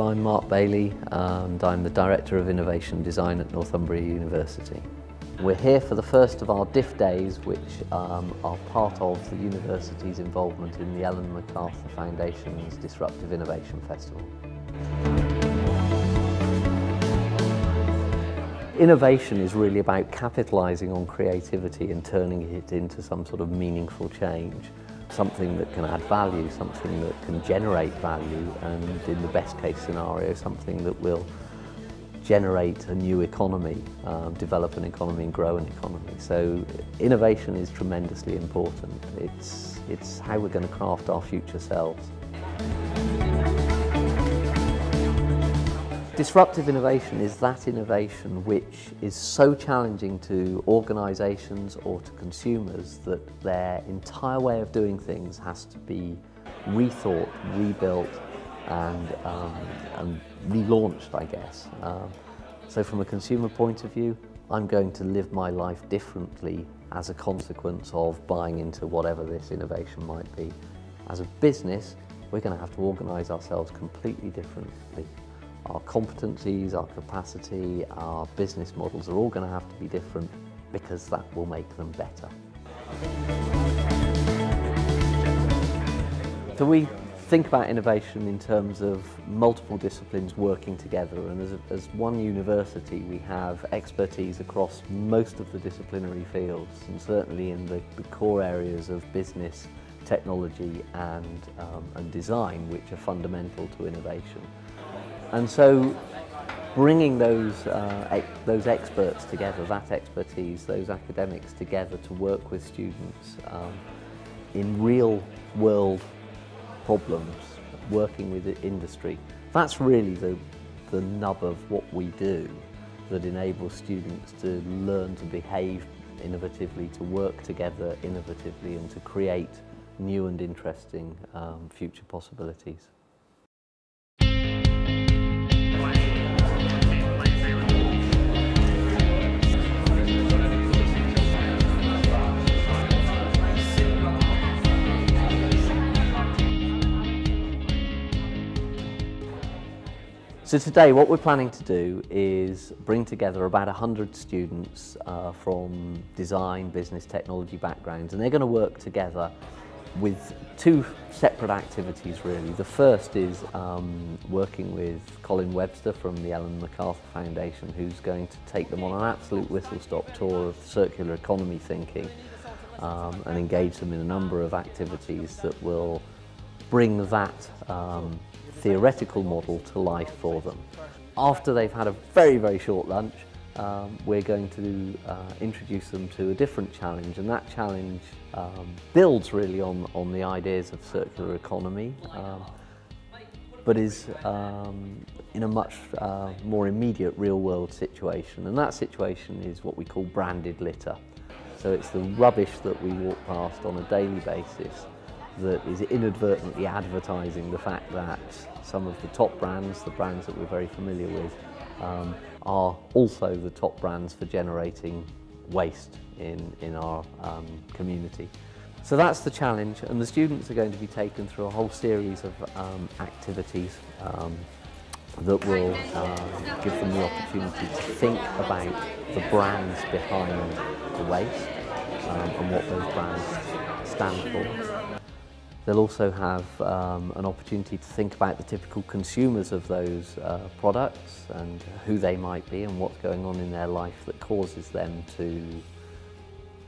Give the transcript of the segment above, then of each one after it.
I'm Mark Bailey and I'm the Director of Innovation Design at Northumbria University. We're here for the first of our DIF days, which are part of the university's involvement in the Ellen MacArthur Foundation's Disruptive Innovation Festival. Innovation is really about capitalising on creativity and turning it into some sort of meaningful change. Something that can add value, something that can generate value, and in the best case scenario, something that will generate a new economy, develop an economy and grow an economy. So innovation is tremendously important. It's how we're going to craft our future selves. Disruptive innovation is that innovation which is so challenging to organisations or to consumers that their entire way of doing things has to be rethought, rebuilt and relaunched, I guess. So from a consumer point of view, I'm going to live my life differently as a consequence of buying into whatever this innovation might be. As a business, we're going to have to organise ourselves completely differently. Our competencies, our capacity, our business models are all going to have to be different because that will make them better. So we think about innovation in terms of multiple disciplines working together, and as one university we have expertise across most of the disciplinary fields, and certainly in the core areas of business, technology and design, which are fundamental to innovation. And so bringing those experts together, that expertise, those academics together to work with students in real world problems, working with the industry, that's really the nub of what we do that enables students to learn to behave innovatively, to work together innovatively and to create new and interesting future possibilities. So today what we're planning to do is bring together about 100 students from design, business, technology backgrounds, and they're going to work together with two separate activities really. The first is working with Colin Webster from the Ellen MacArthur Foundation, who's going to take them on an absolute whistle-stop tour of circular economy thinking and engage them in a number of activities that will bring that theoretical model to life for them. After they've had a very, very short lunch, we're going to introduce them to a different challenge, and that challenge builds really on the ideas of circular economy, but is in a much more immediate real-world situation, and that situation is what we call branded litter. So it's the rubbish that we walk past on a daily basis that is inadvertently advertising the fact that some of the top brands, the brands that we're very familiar with, are also the top brands for generating waste in our community. So that's the challenge, and the students are going to be taken through a whole series of activities that will give them the opportunity to think about the brands behind the waste and what those brands stand for. They'll also have an opportunity to think about the typical consumers of those products and who they might be and what's going on in their life that causes them to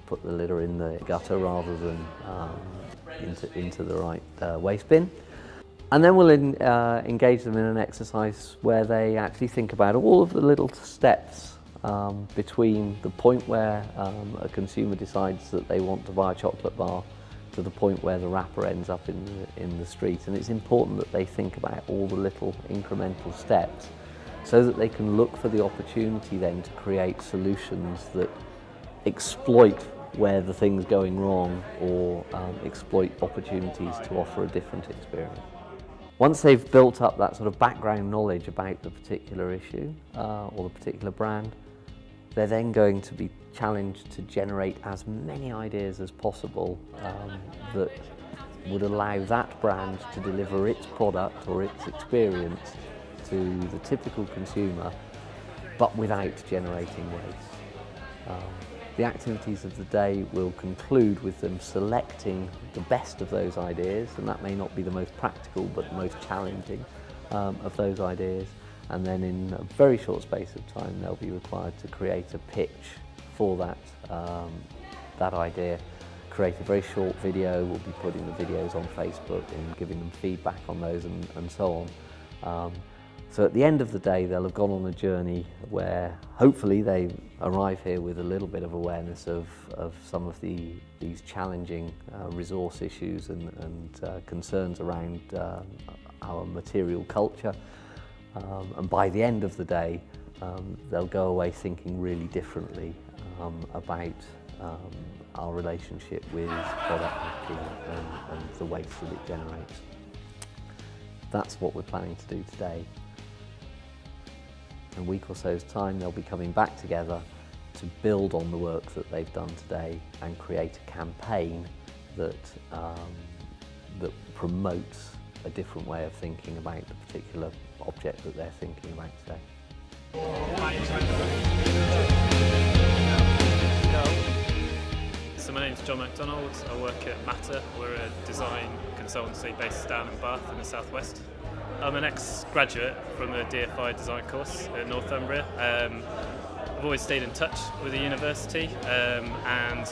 put the litter in the gutter rather than into the right waste bin. And then we'll engage them in an exercise where they actually think about all of the little steps between the point where a consumer decides that they want to buy a chocolate bar to the point where the wrapper ends up in the street. And it's important that they think about all the little incremental steps so that they can look for the opportunity then to create solutions that exploit where the thing's going wrong or exploit opportunities to offer a different experience. Once they've built up that sort of background knowledge about the particular issue or the particular brand, they're then going to be challenged to generate as many ideas as possible that would allow that brand to deliver its product or its experience to the typical consumer, but without generating waste. The activities of the day will conclude with them selecting the best of those ideas, and that may not be the most practical but the most challenging of those ideas, and then in a very short space of time they'll be required to create a pitch for that idea, create a very short video. We'll be putting the videos on Facebook and giving them feedback on those and so on. So at the end of the day they'll have gone on a journey where hopefully they arrive here with a little bit of awareness of some of these challenging resource issues and concerns around our material culture. And by the end of the day they'll go away thinking really differently about our relationship with product making and the waste that it generates. That's what we're planning to do today. In a week or so's time they'll be coming back together to build on the work that they've done today and create a campaign that promotes a different way of thinking about the particular object that they're thinking about today. So my name's John MacDonald. I work at Matter. We're a design consultancy based down in Bath in the southwest. I'm an ex-graduate from a DIF design course at Northumbria. I've always stayed in touch with the university, and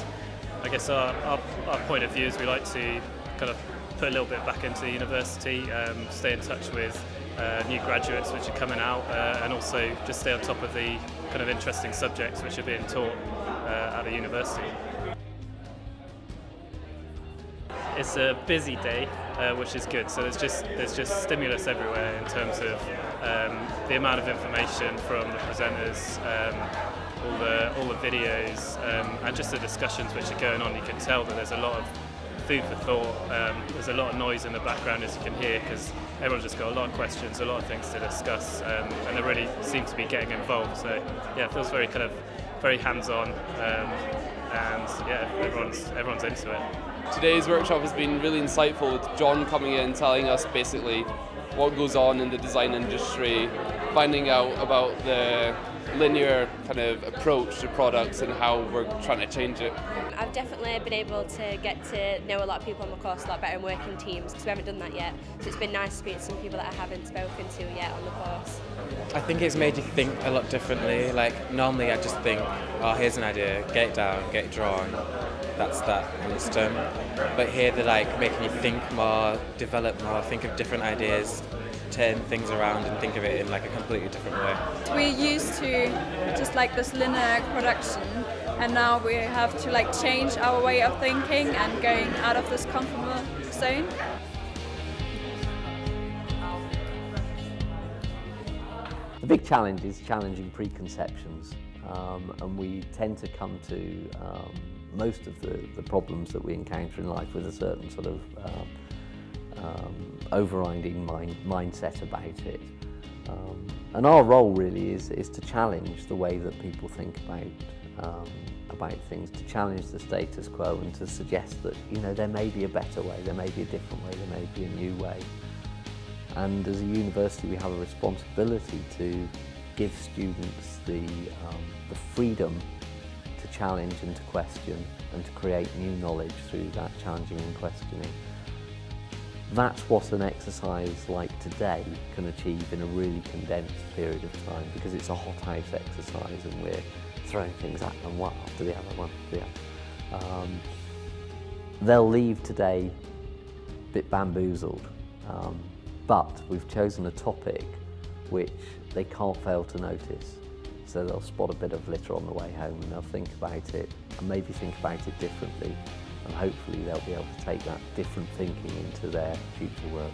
I guess our point of view is we like to kind of put a little bit back into the university, stay in touch with new graduates which are coming out, and also just stay on top of the kind of interesting subjects which are being taught at the university. It's a busy day, which is good. So there's just stimulus everywhere in terms of the amount of information from the presenters, all the videos, and just the discussions which are going on. You can tell that there's a lot of food for thought. There's a lot of noise in the background, as you can hear, because everyone's just got a lot of questions, a lot of things to discuss, and they really seem to be getting involved. So yeah, it feels very kind of very hands-on, and yeah, everyone's into it. Today's workshop has been really insightful, with John coming in telling us basically what goes on in the design industry, finding out about the linear kind of approach to products and how we're trying to change it. I've definitely been able to get to know a lot of people on the course a lot better and work in teams, because we haven't done that yet. So it's been nice to speak to some people that I haven't spoken to yet on the course. I think it's made you think a lot differently. Like normally I just think, oh, here's an idea, get it down, get it drawn, that's that, and it's done. But here they're like making you think more, develop more, think of different ideas, turn things around and think of it in like a completely different way. We're used to just like this linear production, and now we have to like change our way of thinking and going out of this comfortable zone. The big challenge is challenging preconceptions, and we tend to come to most of the problems that we encounter in life with a certain sort of overriding mindset about it. And our role really is to challenge the way that people think about things, to challenge the status quo and to suggest that, you know, there may be a better way, there may be a different way, there may be a new way. And as a university we have a responsibility to give students the freedom to challenge and to question and to create new knowledge through that challenging and questioning. That's what an exercise like today can achieve in a really condensed period of time, because it's a hothouse exercise and we're throwing things at them one after the other, one after the other. They'll leave today a bit bamboozled, but we've chosen a topic which they can't fail to notice. So they'll spot a bit of litter on the way home and they'll think about it and maybe think about it differently, and hopefully they'll be able to take that different thinking into their future work.